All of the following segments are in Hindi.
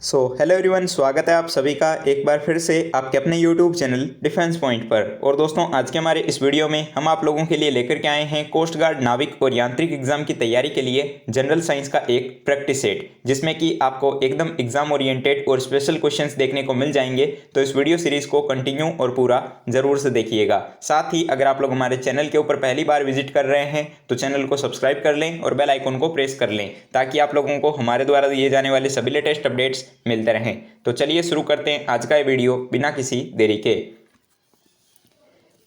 हेलो एवरीवन, स्वागत है आप सभी का एक बार फिर से आपके अपने यूट्यूब चैनल डिफेंस पॉइंट पर। और दोस्तों, आज के हमारे इस वीडियो में हम आप लोगों के लिए लेकर के आए हैं कोस्ट गार्ड नाविक और यांत्रिक एग्जाम की तैयारी के लिए जनरल साइंस का एक प्रैक्टिस सेट, जिसमें कि आपको एकदम एग्जाम ओरिएंटेड और स्पेशल क्वेश्चंस देखने को मिल जाएंगे। तो इस वीडियो सीरीज को कंटिन्यू और पूरा जरूर से देखिएगा। साथ ही अगर आप लोग हमारे चैनल के ऊपर पहली बार विजिट कर रहे हैं तो चैनल को सब्सक्राइब कर लें और बेल आइकन को प्रेस कर लें, ताकि आप लोगों को हमारे द्वारा दिए जाने वाले सभी लेटेस्ट अपडेट्स मिलते रहें। तो चलिए शुरू करते हैं आज का ये वीडियो बिना किसी देरी के।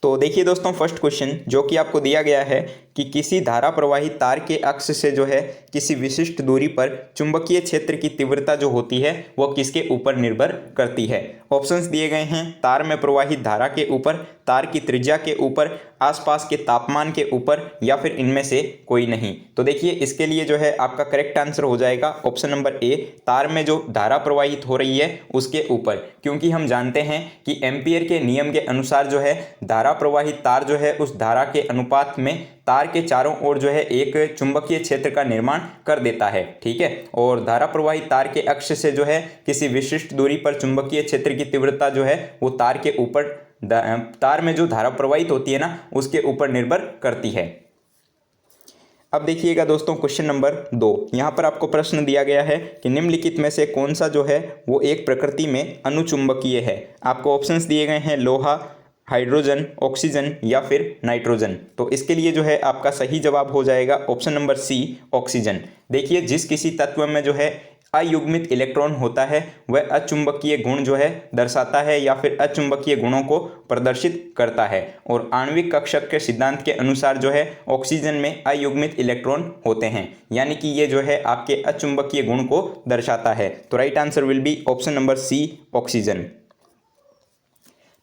तो देखिए दोस्तों, फर्स्ट क्वेश्चन जो कि आपको दिया गया है कि किसी धारा प्रवाही तार के अक्ष से जो है किसी विशिष्ट दूरी पर चुंबकीय क्षेत्र की तीव्रता जो होती है वो किसके ऊपर निर्भर करती है। ऑप्शंस दिए गए हैं तार में प्रवाहित धारा के ऊपर, तार की त्रिज्या के ऊपर, आसपास के तापमान के ऊपर, या फिर इनमें से कोई नहीं। तो देखिए, इसके लिए जो है आपका करेक्ट आंसर हो जाएगा ऑप्शन नंबर ए, तार में जो धारा प्रवाहित हो रही है उसके ऊपर। क्योंकि हम जानते हैं कि एम्पियर के नियम के अनुसार जो है धारा प्रवाहित तार जो है उस धारा के अनुपात में तार के चारों ओर जो है एक चुंबकीय क्षेत्र का निर्माण कर देता है। ठीक है, और धारा प्रवाहित तार के अक्ष से जो है किसी विशिष्ट दूरी पर चुंबकीय क्षेत्र की तीव्रता जो है वो तार के ऊपर, तार में जो धारा प्रवाहित होती है ना उसके ऊपर निर्भर करती है। अब देखिएगा दोस्तों, क्वेश्चन नंबर 2, यहाँ पर आपको प्रश्न दिया गया है कि निम्नलिखित में से कौन सा जो है वो एक प्रकृति में अनुचुंबकीय है। आपको ऑप्शंस दिए गए हैं लोहा, हाइड्रोजन, ऑक्सीजन या फिर नाइट्रोजन। तो इसके लिए जो है आपका सही जवाब हो जाएगा ऑप्शन नंबर सी, ऑक्सीजन। देखिए, जिस किसी तत्व में जो है अयुग्मित इलेक्ट्रॉन होता है वह अचुंबकीय गुण जो है दर्शाता है या फिर अचुंबकीय गुणों को प्रदर्शित करता है। और आणविक कक्षक के सिद्धांत के अनुसार जो है ऑक्सीजन में अयुग्मित इलेक्ट्रॉन होते हैं, यानी कि ये जो है आपके अचुंबकीय गुण को दर्शाता है। तो right answer will be option number C, oxygen.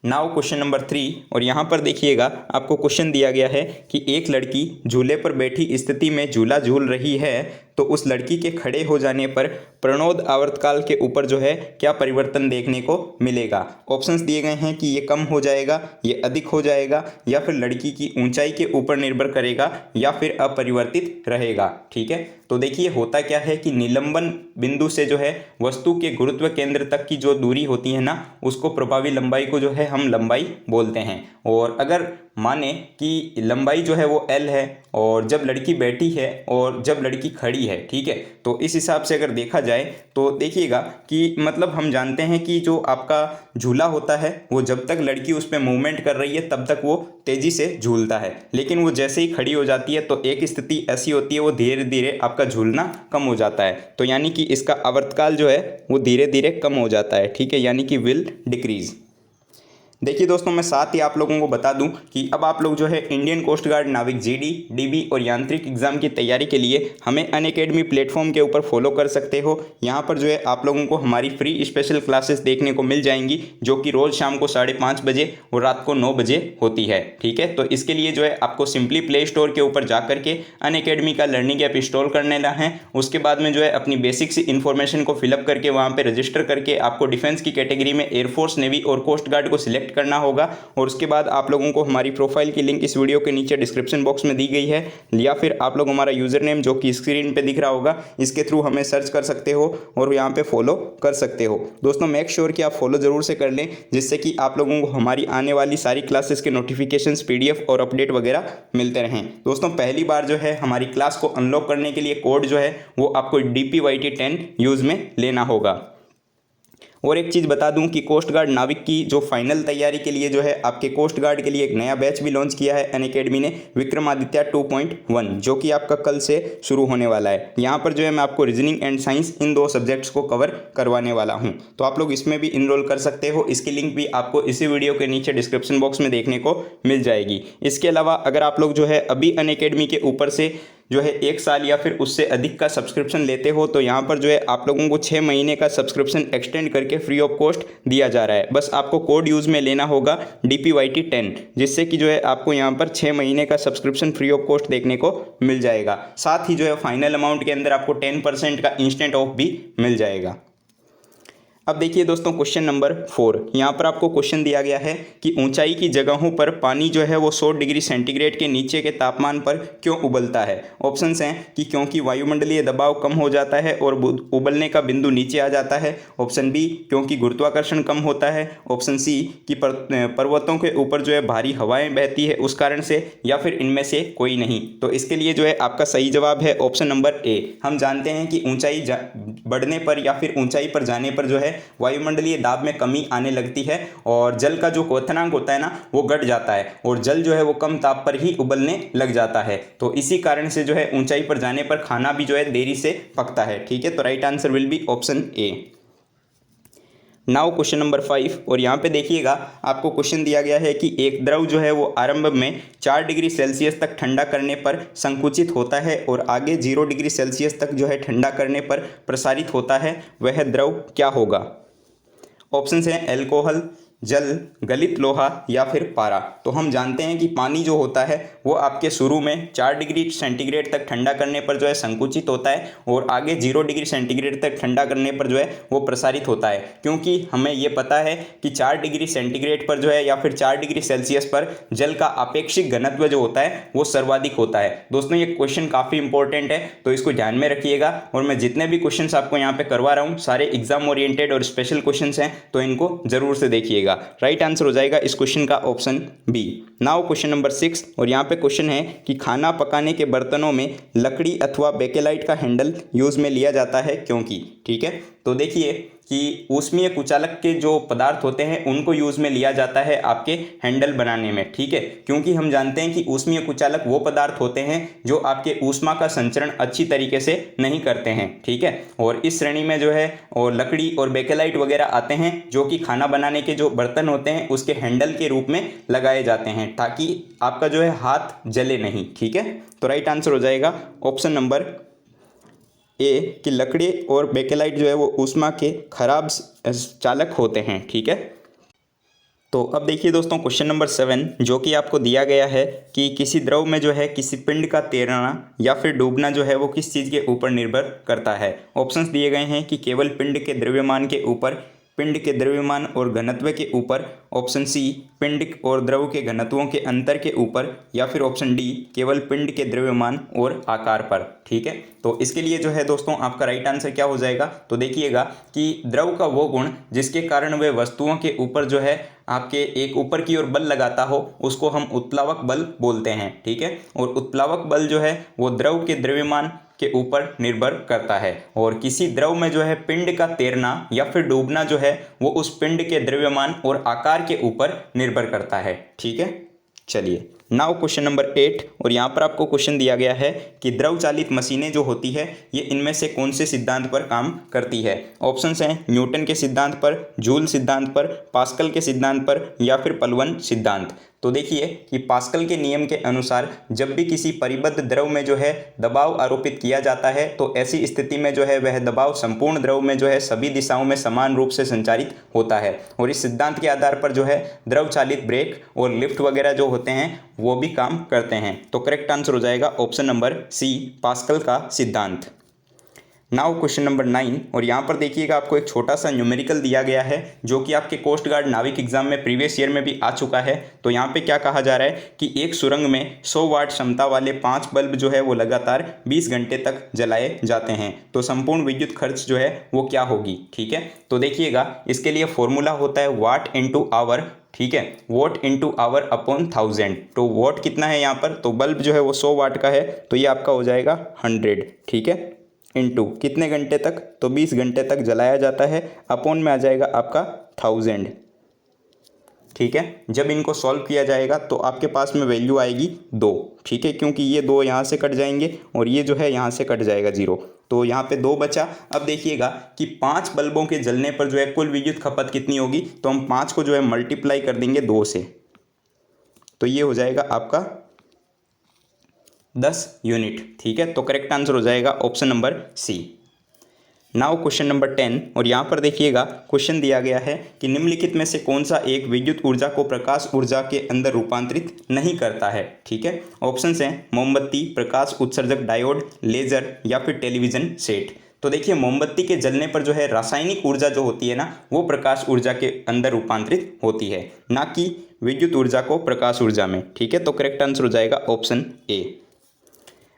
Now question number 3, और यहाँ पर देखिएगा आपको क्वेश्चन दिया गया है कि एक लड़की झूले पर बैठी स्थिति में झूला झूल रही है, तो उस लड़की के खड़े हो जाने पर प्रणोद आवर्तकाल के ऊपर जो है क्या परिवर्तन देखने को मिलेगा। ऑप्शंस दिए गए हैं कि ये कम हो जाएगा, ये अधिक हो जाएगा, या फिर लड़की की ऊंचाई के ऊपर निर्भर करेगा, या फिर अपरिवर्तित रहेगा। ठीक है, तो देखिए होता क्या है कि निलंबन बिंदु से जो है वस्तु के गुरुत्व केंद्र तक की जो दूरी होती है ना उसको प्रभावी लंबाई को जो है हम लंबाई बोलते हैं। और अगर माने कि लंबाई जो है वो L है और जब लड़की बैठी है और जब लड़की खड़ी है, ठीक है, तो इस हिसाब से अगर देखा जाए तो देखिएगा कि मतलब हम जानते हैं कि जो आपका झूला होता है वो जब तक लड़की उस पर मूवमेंट कर रही है तब तक वो तेज़ी से झूलता है, लेकिन वो जैसे ही खड़ी हो जाती है तो एक स्थिति ऐसी होती है वो धीरे धीरे आपका झूलना कम हो जाता है। तो यानी कि इसका आवर्तकाल जो है वो धीरे धीरे कम हो जाता है। ठीक है, यानी कि विल डिक्रीज। देखिए दोस्तों, मैं साथ ही आप लोगों को बता दूं कि अब आप लोग जो है इंडियन कोस्ट गार्ड नाविक जीडी, डीबी और यांत्रिक एग्जाम की तैयारी के लिए हमें अनअकैडमी प्लेटफॉर्म के ऊपर फॉलो कर सकते हो। यहाँ पर जो है आप लोगों को हमारी फ्री स्पेशल क्लासेस देखने को मिल जाएंगी, जो कि रोज़ शाम को 5:30 बजे और रात को 9 बजे होती है। ठीक है, तो इसके लिए जो है आपको सिंपली प्ले स्टोर के ऊपर जा करके अनअकैडमी का लर्निंग ऐप इंस्टॉल करने ला है। उसके बाद में जो है अपनी बेसिक सी इन्फॉर्मेशन को फिलअप करके वहाँ पर रजिस्टर करके आपको डिफेंस की कैटेगरी में एयरफोर्स, नेवी और कोस्ट गार्ड को सिलेक्ट करना होगा। और उसके बाद आप लोगों को हमारी प्रोफाइल की लिंक इस वीडियो के नीचे डिस्क्रिप्शन बॉक्स में दी गई है, या फिर आप लोग हमारा यूजर नेम जो कि स्क्रीन पे दिख रहा होगा इसके थ्रू हमें सर्च कर सकते हो और यहाँ पे फॉलो कर सकते हो। दोस्तों, मेक श्योर कि आप फॉलो जरूर से कर लें, जिससे कि आप लोगों को हमारी आने वाली सारी क्लासेस के नोटिफिकेशंस, PDF और अपडेट वगैरह मिलते रहें। दोस्तों, पहली बार जो है हमारी क्लास को अनलॉक करने के लिए कोड जो है वो आपको DPYT10 यूज़ में लेना होगा। और एक चीज़ बता दूं कि कोस्ट गार्ड नाविक की जो फाइनल तैयारी के लिए जो है आपके कोस्ट गार्ड के लिए एक नया बैच भी लॉन्च किया है अनअकैडमी ने, विक्रमादित्य 2.1, जो कि आपका कल से शुरू होने वाला है। यहाँ पर जो है मैं आपको reasoning and science in 2 subjects को कवर करवाने वाला हूँ, तो आप लोग इसमें भी इनरोल कर सकते हो। इसकी लिंक भी आपको इसी वीडियो के नीचे डिस्क्रिप्शन बॉक्स में देखने को मिल जाएगी। इसके अलावा अगर आप लोग जो है अभी अनअकैडमी के ऊपर से जो है 1 साल या फिर उससे अधिक का सब्सक्रिप्शन लेते हो, तो यहाँ पर जो है आप लोगों को 6 महीने का सब्सक्रिप्शन एक्सटेंड करके फ्री ऑफ कॉस्ट दिया जा रहा है। बस आपको कोड यूज़ में लेना होगा DPYT10, जिससे कि जो है आपको यहाँ पर 6 महीने का सब्सक्रिप्शन फ्री ऑफ कॉस्ट देखने को मिल जाएगा। साथ ही जो है फाइनल अमाउंट के अंदर आपको 10% का इंस्टेंट ऑफ भी मिल जाएगा। अब देखिए दोस्तों क्वेश्चन नंबर 4। यहाँ पर आपको क्वेश्चन दिया गया है कि ऊंचाई की जगहों पर पानी जो है वो 100 डिग्री सेंटीग्रेड के नीचे के तापमान पर क्यों उबलता है। ऑप्शंस हैं कि क्योंकि वायुमंडलीय दबाव कम हो जाता है और उबलने का बिंदु नीचे आ जाता है। ऑप्शन बी क्योंकि गुरुत्वाकर्षण कम होता है। ऑप्शन सी कि पर्वतों के ऊपर जो है भारी हवाएं बहती है उस कारण से, या फिर इनमें से कोई नहीं। तो इसके लिए जो है आपका सही जवाब है ऑप्शन नंबर ए। हम जानते हैं कि ऊंचाई बढ़ने पर या फिर ऊंचाई पर जाने पर जो है वायुमंडलीय दाब में कमी आने लगती है और जल का जो क्वथनांक होता है ना वो घट जाता है और जल जो है वो कम ताप पर ही उबलने लग जाता है। तो इसी कारण से जो है ऊंचाई पर जाने पर खाना भी जो है देरी से पकता है। ठीक है, तो right answer will be option A. Now question number 5 और यहाँ पे देखिएगा आपको क्वेश्चन दिया गया है कि एक द्रव जो है वो आरंभ में 4 डिग्री सेल्सियस तक ठंडा करने पर संकुचित होता है और आगे 0 डिग्री सेल्सियस तक जो है ठंडा करने पर प्रसारित होता है, वह द्रव क्या होगा। ऑप्शंस हैं एल्कोहल, जल, गलित लोहा या फिर पारा। तो हम जानते हैं कि पानी जो होता है वो आपके शुरू में 4 डिग्री सेंटीग्रेड तक ठंडा करने पर जो है संकुचित होता है और आगे 0 डिग्री सेंटीग्रेड तक ठंडा करने पर जो है वो प्रसारित होता है, क्योंकि हमें ये पता है कि 4 डिग्री सेंटीग्रेड पर जो है या फिर 4 डिग्री सेल्सियस पर जल का आपेक्षिक घनत्व जो होता है वो सर्वाधिक होता है। दोस्तों ये क्वेश्चन काफ़ी इंपॉर्टेंट है, तो इसको ध्यान में रखिएगा। और मैं जितने भी क्वेश्चन आपको यहाँ पे करवा रहा हूँ सारे एग्जाम ओरिएंटेड और स्पेशल क्वेश्चन हैं, तो इनको जरूर से देखिएगा। राइट आंसर हो जाएगा इस क्वेश्चन का option B. Now question number 6 और यहाँ पे क्वेश्चन है कि खाना पकाने के बर्तनों में लकड़ी अथवा बेकेलाइट का हैंडल यूज में लिया जाता है क्योंकि। ठीक है, तो देखिए कि ऊष्मीय कुचालक के जो पदार्थ होते हैं उनको यूज में लिया जाता है आपके हैंडल बनाने में। ठीक है, क्योंकि हम जानते हैं कि ऊष्मीय कुचालक वो पदार्थ होते हैं जो आपके ऊष्मा का संचरण अच्छी तरीके से नहीं करते हैं। ठीक है, और इस श्रेणी में जो है और लकड़ी और बेकेलाइट वगैरह आते हैं जो कि खाना बनाने के जो बर्तन होते हैं उसके हैंडल के रूप में लगाए जाते हैं ताकि आपका जो है हाथ जले नहीं। ठीक है, तो राइट आंसर हो जाएगा ऑप्शन नंबर ए कि लकड़ी और बेकेलाइट जो है वो ऊष्मा के खराब चालक होते हैं। ठीक है, तो अब देखिए दोस्तों क्वेश्चन नंबर 7 जो कि आपको दिया गया है कि किसी द्रव में जो है किसी पिंड का तैरना या फिर डूबना जो है वो किस चीज़ के ऊपर निर्भर करता है। ऑप्शंस दिए गए हैं कि केवल पिंड के द्रव्यमान के ऊपर, पिंड के द्रव्यमान और घनत्व के ऊपर, ऑप्शन सी पिंड और द्रव के घनत्वों के अंतर के ऊपर, या फिर ऑप्शन डी केवल पिंड के द्रव्यमान और आकार पर। ठीक है, तो इसके लिए जो है दोस्तों आपका राइट आंसर क्या हो जाएगा, तो देखिएगा कि द्रव का वो गुण जिसके कारण वे वस्तुओं के ऊपर जो है आपके एक ऊपर की ओर बल लगाता हो उसको हम उत्प्लावक बल बोलते हैं। ठीक है, और उत्प्लावक बल जो है वो द्रव के द्रव्यमान के ऊपर निर्भर करता है और किसी द्रव में जो है पिंड का तैरना या फिर डूबना जो है वो उस पिंड के द्रव्यमान और आकार के ऊपर निर्भर करता है। ठीक है, चलिए नाउ क्वेश्चन नंबर 8 और यहाँ पर आपको क्वेश्चन दिया गया है कि द्रव चालित मशीनें जो होती है ये इनमें से कौन से सिद्धांत पर काम करती है। ऑप्शंस हैं न्यूटन के सिद्धांत पर, जूल सिद्धांत पर, पास्कल के सिद्धांत पर, या फिर पलवन सिद्धांत। तो देखिए कि पास्कल के नियम के अनुसार जब भी किसी परिबद्ध द्रव में जो है दबाव आरोपित किया जाता है तो ऐसी स्थिति में जो है वह दबाव संपूर्ण द्रव में जो है सभी दिशाओं में समान रूप से संचारित होता है और इस सिद्धांत के आधार पर जो है द्रव चालित ब्रेक और लिफ्ट वगैरह जो होते हैं वो भी काम करते हैं। तो करेक्ट आंसर हो जाएगा ऑप्शन नंबर सी, पास्कल का सिद्धांत। नाउ क्वेश्चन नंबर 9 और यहाँ पर देखिएगा आपको एक छोटा सा न्यूमेरिकल दिया गया है जो कि आपके कोस्ट गार्ड नाविक एग्जाम में प्रीवियस ईयर में भी आ चुका है। तो यहाँ पे क्या कहा जा रहा है कि एक सुरंग में 100 वाट क्षमता वाले 5 बल्ब जो है वो लगातार 20 घंटे तक जलाए जाते हैं, तो संपूर्ण विद्युत खर्च जो है वो क्या होगी। ठीक है, तो देखिएगा इसके लिए फॉर्मूला होता है वाट इंटू आवर। ठीक है, वॉट इंटू आवर अपॉन 1000। तो वॉट कितना है यहाँ पर, तो बल्ब जो है वो 100 वाट का है तो ये आपका हो जाएगा 100। ठीक है, इनटू कितने घंटे तक, तो 20 घंटे तक जलाया जाता है, अपॉन में आ जाएगा आपका 1000। ठीक है, जब इनको सॉल्व किया जाएगा तो आपके पास में वैल्यू आएगी 2। ठीक है, क्योंकि ये 2 यहाँ से कट जाएंगे और ये जो है यहाँ से कट जाएगा 0, तो यहाँ पे 2 बचा। अब देखिएगा कि 5 बल्बों के जलने पर जो है कुल विद्युत खपत कितनी होगी, तो हम 5 को जो है मल्टीप्लाई कर देंगे 2 से, तो ये हो जाएगा आपका 10 यूनिट। ठीक है, तो करेक्ट आंसर हो जाएगा option number C. Now question number 10 और यहाँ पर देखिएगा क्वेश्चन दिया गया है कि निम्नलिखित में से कौन सा एक विद्युत ऊर्जा को प्रकाश ऊर्जा के अंदर रूपांतरित नहीं करता है। ठीक है, ऑप्शंस हैं मोमबत्ती, प्रकाश उत्सर्जक डायोड, लेजर, या फिर टेलीविजन सेट। तो देखिए मोमबत्ती के जलने पर जो है रासायनिक ऊर्जा जो होती है ना वो प्रकाश ऊर्जा के अंदर रूपांतरित होती है, ना कि विद्युत ऊर्जा को प्रकाश ऊर्जा में। ठीक है, तो करेक्ट आंसर हो जाएगा ऑप्शन ए।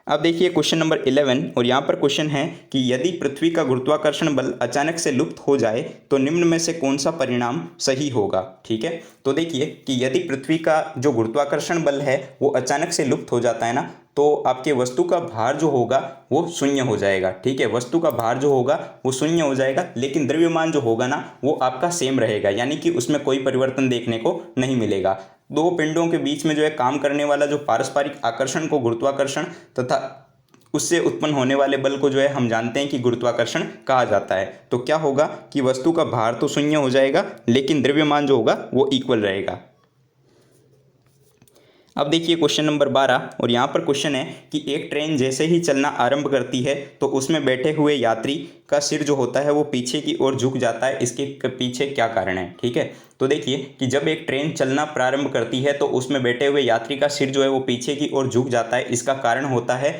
अब देखिए क्वेश्चन नंबर 11 और यहाँ पर क्वेश्चन है कि यदि पृथ्वी का गुरुत्वाकर्षण बल अचानक से लुप्त हो जाए तो निम्न में से कौन सा परिणाम सही होगा। ठीक है, तो देखिए कि यदि पृथ्वी का जो गुरुत्वाकर्षण बल है वो अचानक से लुप्त हो जाता है ना, तो आपके वस्तु का भार जो होगा वो शून्य हो जाएगा। ठीक है, वस्तु का भार जो होगा वो शून्य हो जाएगा, लेकिन द्रव्यमान जो होगा ना वो आपका सेम रहेगा, यानी कि उसमें कोई परिवर्तन देखने को नहीं मिलेगा। दो पिंडों के बीच में जो है काम करने वाला जो पारस्परिक आकर्षण को गुरुत्वाकर्षण तथा उससे उत्पन्न होने वाले बल को जो है हम जानते हैं कि गुरुत्वाकर्षण कहा जाता है। तो क्या होगा कि वस्तु का भार तो शून्य हो जाएगा, लेकिन द्रव्यमान जो होगा वो इक्वल रहेगा। अब देखिए क्वेश्चन नंबर 12 और यहाँ पर क्वेश्चन है कि एक ट्रेन जैसे ही चलना आरंभ करती है तो उसमें बैठे हुए यात्री का सिर जो होता है वो पीछे की ओर झुक जाता है, इसके पीछे क्या कारण है। ठीक है, तो देखिए कि जब एक ट्रेन चलना प्रारंभ करती है तो उसमें बैठे हुए यात्री का सिर जो है वो पीछे की ओर झुक जाता है, इसका कारण होता है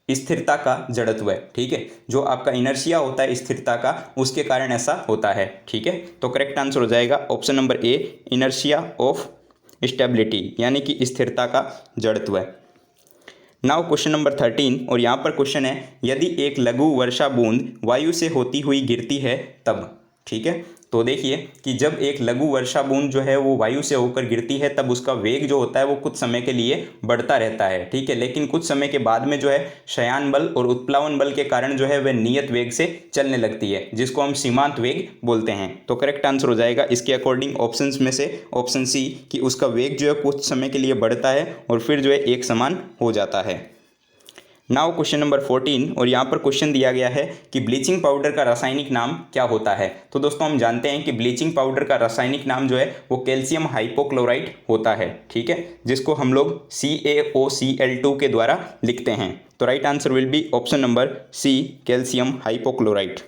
स्थिरता का जड़त्व है। ठीक है, जो आपका इनर्शिया होता है स्थिरता का, उसके कारण ऐसा होता है। ठीक है, तो करेक्ट आंसर हो जाएगा option number A, inertia of stability, यानी कि स्थिरता का जड़त्व है। नाउ क्वेश्चन नंबर 13 और यहाँ पर क्वेश्चन है यदि एक लघु वर्षा बूंद वायु से होती हुई गिरती है तब। ठीक है, तो देखिए कि जब एक लघु वर्षा बूंद जो है वो वायु से होकर गिरती है तब उसका वेग जो होता है वो कुछ समय के लिए बढ़ता रहता है। ठीक है, लेकिन कुछ समय के बाद में जो है शयान बल और उत्प्लावन बल के कारण जो है वह नियत वेग से चलने लगती है, जिसको हम सीमांत वेग बोलते हैं। तो करेक्ट आंसर हो जाएगा इसके अकॉर्डिंग ऑप्शंस में से ऑप्शन सी, कि उसका वेग जो है कुछ समय के लिए बढ़ता है और फिर जो है एक समान हो जाता है। नाउ क्वेश्चन नंबर 14 और यहाँ पर क्वेश्चन दिया गया है कि ब्लीचिंग पाउडर का रासायनिक नाम क्या होता है। तो दोस्तों हम जानते हैं कि ब्लीचिंग पाउडर का रासायनिक नाम जो है वो कैल्शियम हाइपोक्लोराइट होता है। ठीक है, जिसको हम लोग CaOCl2 के द्वारा लिखते हैं। तो right answer will be option number C, calcium hypochlorite.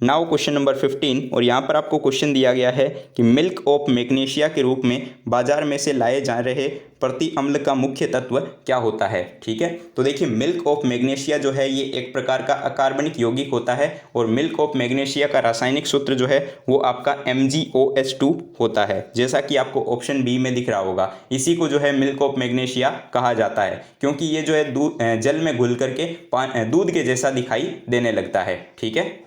Now question number 15 और यहाँ पर आपको क्वेश्चन दिया गया है कि मिल्क ऑफ मैग्नीशिया के रूप में बाजार में से लाए जा रहे प्रति अम्ल का मुख्य तत्व क्या होता है। ठीक है, तो देखिए मिल्क ऑफ मैग्नीशिया जो है ये एक प्रकार का अकार्बनिक यौगिक होता है और मिल्क ऑफ मैग्नीशिया का रासायनिक सूत्र जो है वो आपका MgOH2 होता है, जैसा कि आपको ऑप्शन बी में दिख रहा होगा। इसी को जो है मिल्क ऑफ मैग्नीशिया कहा जाता है, क्योंकि ये जो है जल में घुल करके दूध के जैसा दिखाई देने लगता है। ठीक है,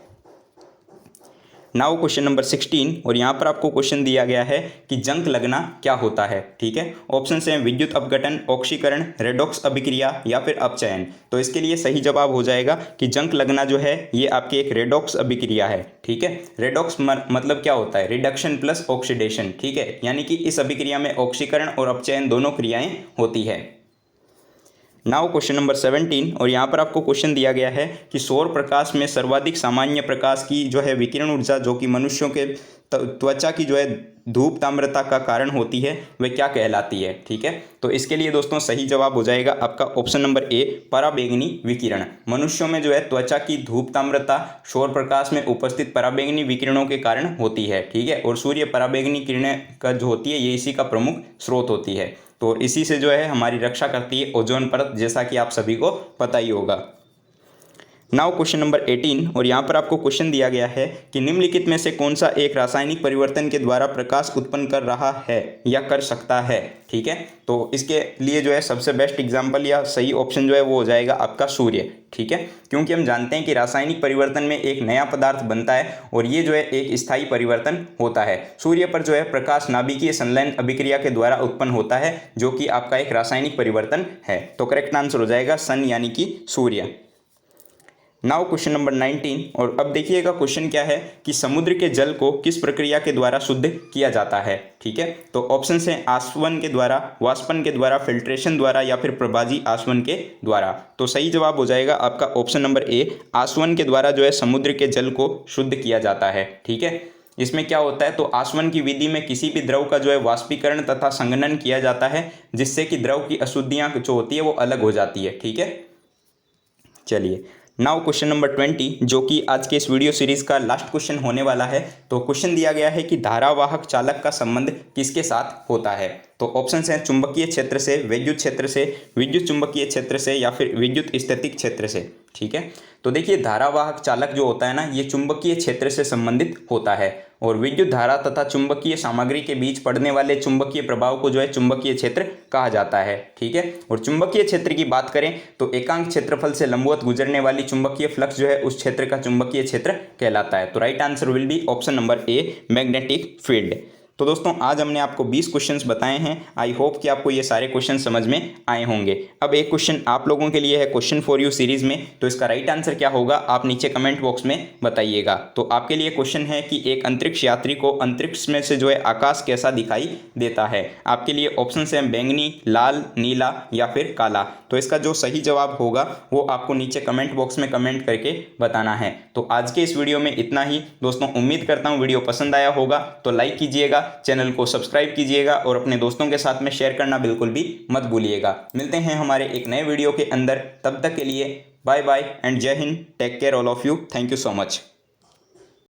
नाउ क्वेश्चन नंबर 16 और यहाँ पर आपको क्वेश्चन दिया गया है कि जंक लगना क्या होता है। ठीक है, ऑप्शन हैं विद्युत अपघटन, ऑक्सीकरण, रेडॉक्स अभिक्रिया या फिर अपचयन। तो इसके लिए सही जवाब हो जाएगा कि जंक लगना जो है ये आपकी एक रेडॉक्स अभिक्रिया है। ठीक है, रेडॉक्स मतलब क्या होता है, रिडक्शन प्लस ऑक्सीडेशन। ठीक है, यानी कि इस अभिक्रिया में ऑक्सीकरण और अपचयन दोनों क्रियाएं होती है। नाउ क्वेश्चन नंबर 17 और यहाँ पर आपको क्वेश्चन दिया गया है कि सौर प्रकाश में सर्वाधिक सामान्य प्रकाश की जो है विकिरण ऊर्जा जो कि मनुष्यों के त्वचा की जो है धूप ताम्रता का कारण होती है वह क्या कहलाती है। ठीक है, तो इसके लिए दोस्तों सही जवाब हो जाएगा आपका ऑप्शन नंबर ए, पराबैंगनी विकिरण। मनुष्यों में जो है त्वचा की धूप ताम्रता सौर प्रकाश में उपस्थित पराबैंगनी विकिरणों के कारण होती है। ठीक है, और सूर्य पराबैंगनी किरणें का जो होती है ये इसी का प्रमुख स्रोत होती है। तो इसी से जो है हमारी रक्षा करती है ओजोन परत, जैसा कि आप सभी को पता ही होगा। नाउ क्वेश्चन नंबर 18 और यहाँ पर आपको क्वेश्चन दिया गया है कि निम्नलिखित में से कौन सा एक रासायनिक परिवर्तन के द्वारा प्रकाश उत्पन्न कर रहा है या कर सकता है। ठीक है, तो इसके लिए जो है सबसे बेस्ट एग्जांपल या सही ऑप्शन जो है वो हो जाएगा आपका सूर्य। ठीक है, क्योंकि हम जानते हैं कि रासायनिक परिवर्तन में एक नया पदार्थ बनता है और ये जो है एक स्थायी परिवर्तन होता है। सूर्य पर जो है प्रकाश नाभिकीय संलयन अभिक्रिया के द्वारा उत्पन्न होता है, जो कि आपका एक रासायनिक परिवर्तन है। तो करेक्ट आंसर हो जाएगा सन, यानी कि सूर्य। नाउ क्वेश्चन नंबर 19 और अब देखिएगा क्वेश्चन क्या है कि समुद्र के जल को किस प्रक्रिया के द्वारा शुद्ध किया जाता है। ठीक है, तो ऑप्शन हैं आसवन के द्वारा, वाष्पन के द्वारा, फिल्ट्रेशन द्वारा या फिर प्रभाजी आसवन के द्वारा। तो सही जवाब हो जाएगा आपका ऑप्शन नंबर ए, आसवन के द्वारा जो है समुद्र के जल को शुद्ध किया जाता है। ठीक है, इसमें क्या होता है, तो आसवन की विधि में किसी भी द्रव का जो है वाष्पीकरण तथा संघनन किया जाता है, जिससे कि द्रव की अशुद्धियाँ जो होती है वो अलग हो जाती है। ठीक है, चलिए नाउ क्वेश्चन नंबर 20 जो कि आज के इस वीडियो सीरीज का लास्ट क्वेश्चन होने वाला है। तो क्वेश्चन दिया गया है कि धारावाहक चालक का संबंध किसके साथ होता है। तो ऑप्शन हैं चुंबकीय क्षेत्र से, विद्युत क्षेत्र से, विद्युत चुंबकीय क्षेत्र से या फिर विद्युत स्थैतिक क्षेत्र से। ठीक है, तो देखिए धारावाहक चालक जो होता है ना, ये चुंबकीय क्षेत्र से संबंधित होता है और विद्युत धारा तथा चुंबकीय सामग्री के बीच पड़ने वाले चुंबकीय प्रभाव को जो है चुंबकीय क्षेत्र कहा जाता है। ठीक है, और चुंबकीय क्षेत्र की बात करें तो एकांक क्षेत्रफल से लंबवत गुजरने वाली चुंबकीय फ्लक्स जो है उस क्षेत्र का चुंबकीय क्षेत्र कहलाता है। तो right answer will be option number A, magnetic field. तो दोस्तों आज हमने आपको 20 क्वेश्चंस बताए हैं। आई होप कि आपको ये सारे क्वेश्चन समझ में आए होंगे। अब एक क्वेश्चन आप लोगों के लिए है क्वेश्चन फॉर यू सीरीज में, तो इसका राइट आंसर क्या होगा आप नीचे कमेंट बॉक्स में बताइएगा। तो आपके लिए क्वेश्चन है कि एक अंतरिक्ष यात्री को अंतरिक्ष में से जो है आकाश कैसा दिखाई देता है। आपके लिए ऑप्शन हैं बैंगनी, लाल, नीला या फिर काला। तो इसका जो सही जवाब होगा वो आपको नीचे कमेंट बॉक्स में कमेंट करके बताना है। तो आज के इस वीडियो में इतना ही दोस्तों। उम्मीद करता हूँ वीडियो पसंद आया होगा, तो लाइक कीजिएगा, चैनल को सब्सक्राइब कीजिएगा और अपने दोस्तों के साथ में शेयर करना बिल्कुल भी मत भूलिएगा। मिलते हैं हमारे एक नए वीडियो के अंदर, तब तक के लिए बाय बाय एंड जय हिंद। Take care all of you. Thank you so much.